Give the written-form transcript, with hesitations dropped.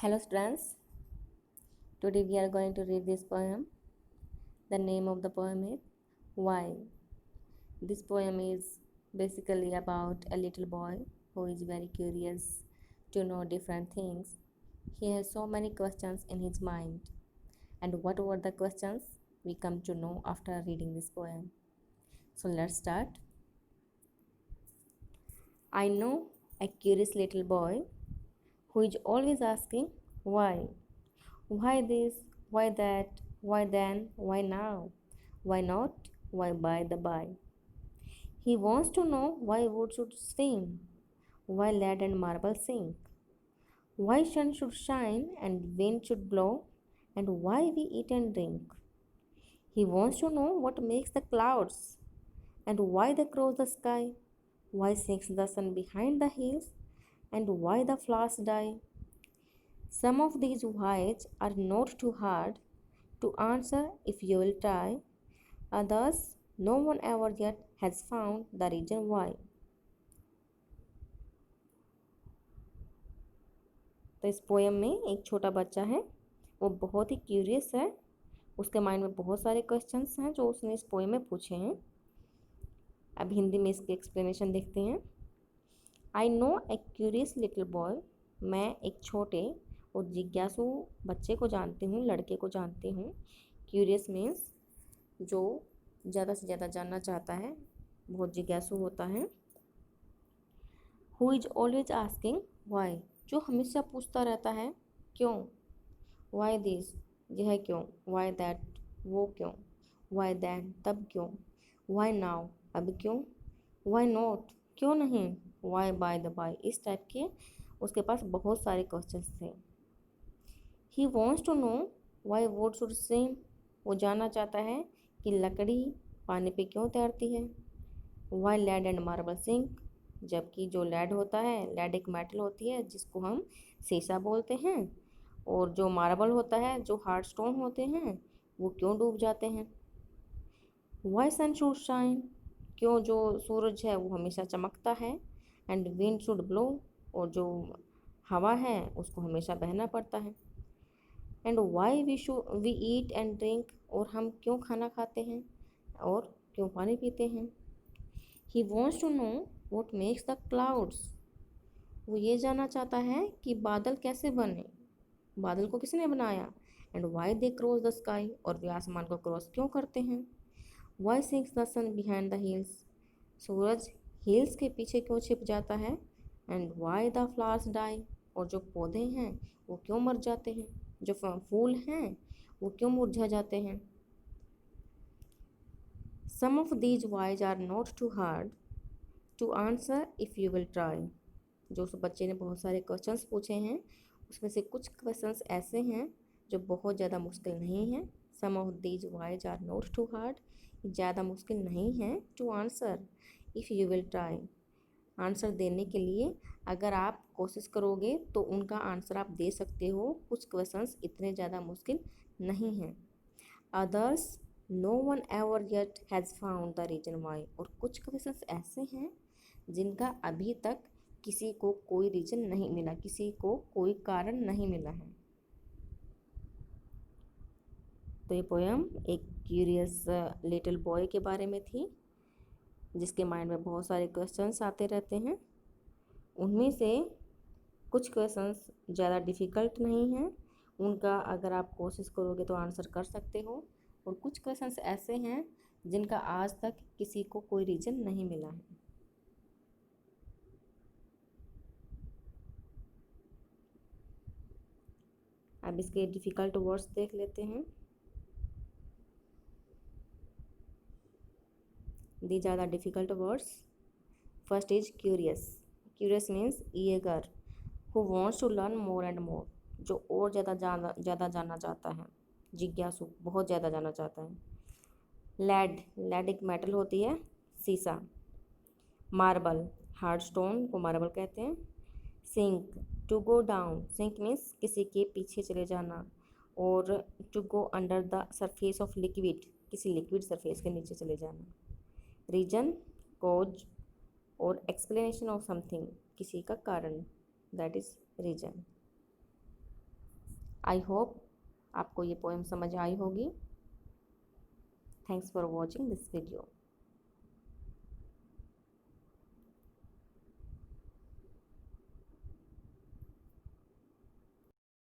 Hello students, today we are going to read this poem. The name of the poem is Why. This poem is basically about a little boy who is very curious to know different things. He has so many questions in his mind. And what were the questions? We come to know after reading this poem. So let's start. I know a curious little boy who is always asking why. Why this? Why that? Why then? Why now? Why not? Why by the by? He wants to know why wood should swing, why lead and marble sink, why sun should shine and wind should blow, and why we eat and drink. He wants to know what makes the clouds, and why they cross the sky, why sinks the sun behind the hills, and why the flowers die. Some of these whys are not too hard to answer if you will try. Others, no one ever yet has found the reason why. तो इस poem में एक छोटा बच्चा है, वो बहुत ही curious है। उसके माइंड में बहुत सारे क्वेश्चंस हैं जो उसने इस पोयम में पूछे हैं। अब हिंदी में इसके एक्सप्लेनेशन देखते हैं। I know A curious little boy, मैं एक छोटे और जिज्ञासु बच्चे को जानती हूँ, लड़के को जानती हूँ। क्यूरियस मीन्स जो ज़्यादा से ज़्यादा जानना चाहता है, बहुत जिज्ञासु होता है। Who is always asking why, जो हमेशा पूछता रहता है क्यों। वाई दिस, यह क्यों। वाई दैट, वो क्यों। वाई दैन, तब क्यों। वाई नाउ, अब क्यों। वाई नॉट, क्यों नहीं। वाई बाय द बाय, इस टाइप के उसके पास बहुत सारे क्वेश्चंस थे। He wants to know why would should swim, वो जानना चाहता है कि लकड़ी पानी पे क्यों तैरती है। Why lead and marble sink, जबकि जो लैड होता है, लैड एक मेटल होती है जिसको हम शीशा बोलते हैं, और जो मार्बल होता है, जो हार्ड स्टोन होते हैं, वो क्यों डूब जाते हैं। वाई सन शुड शाइन, क्यों जो सूरज है वो हमेशा चमकता है। एंड विंड शुड ब्लो, और जो हवा है उसको हमेशा बहना पड़ता है। And why we eat and drink, और हम क्यों खाना खाते हैं और क्यों पानी पीते हैं। He wants to know what makes the clouds, वो ये जानना चाहता है कि बादल कैसे बने, बादल को किसने बनाया। And why they cross the sky, और वे आसमान को क्रॉस क्यों करते हैं। Why sinks the sun behind the hills, सूरज हिल्स के पीछे क्यों छिप जाता है। And why the flowers die, और जो पौधे हैं वो क्यों मर जाते हैं, जो फूल हैं वो क्यों मुरझा जाते हैं। Some of these whys are not too hard to answer if you will try, जो उस बच्चे ने बहुत सारे क्वेश्चंस पूछे हैं, उसमें से कुछ क्वेश्चंस ऐसे हैं जो बहुत ज़्यादा मुश्किल नहीं हैं। Some of these whys are not too hard, ज़्यादा मुश्किल नहीं है to answer if you will try, answer देने के लिए अगर आप कोशिश करोगे तो उनका आंसर आप दे सकते हो। कुछ क्वेश्चंस इतने ज़्यादा मुश्किल नहीं हैं। Others, no one ever yet has found the reason why, और कुछ क्वेश्चंस ऐसे हैं जिनका अभी तक किसी को कोई रीजन नहीं मिला, किसी को कोई कारण नहीं मिला है। तो ये पोयम एक क्यूरियस लिटिल बॉय के बारे में थी, जिसके माइंड में बहुत सारे क्वेश्चंस आते रहते हैं। उनमें से कुछ क्वेश्चंस ज़्यादा डिफ़िकल्ट नहीं हैं, उनका अगर आप कोशिश करोगे तो आंसर कर सकते हो। और कुछ क्वेश्चंस ऐसे हैं जिनका आज तक किसी को कोई रीज़न नहीं मिला है। अब इसके डिफ़िकल्ट वर्ड्स देख लेते हैं। These are the difficult words. First is curious. Curious means eager, who wants to learn more and more, जो और ज़्यादा जानना चाहता है। जिज्ञासु, बहुत ज़्यादा जानना चाहता है। लेड, लेड एक मेटल होती है, शीशा। मार्बल, हार्ड स्टोन को मार्बल कहते हैं। Sink, to go down, sink means किसी के पीछे चले जाना। और to go under the surface of liquid, किसी लिक्विड सरफेस के नीचे चले जाना। रीजन, कोज और एक्सप्लेनेशन ऑफ समथिंग, किसी का कारण, that is reason. I hope आपको ये पोएम समझ आई होगी। Thanks for watching this video.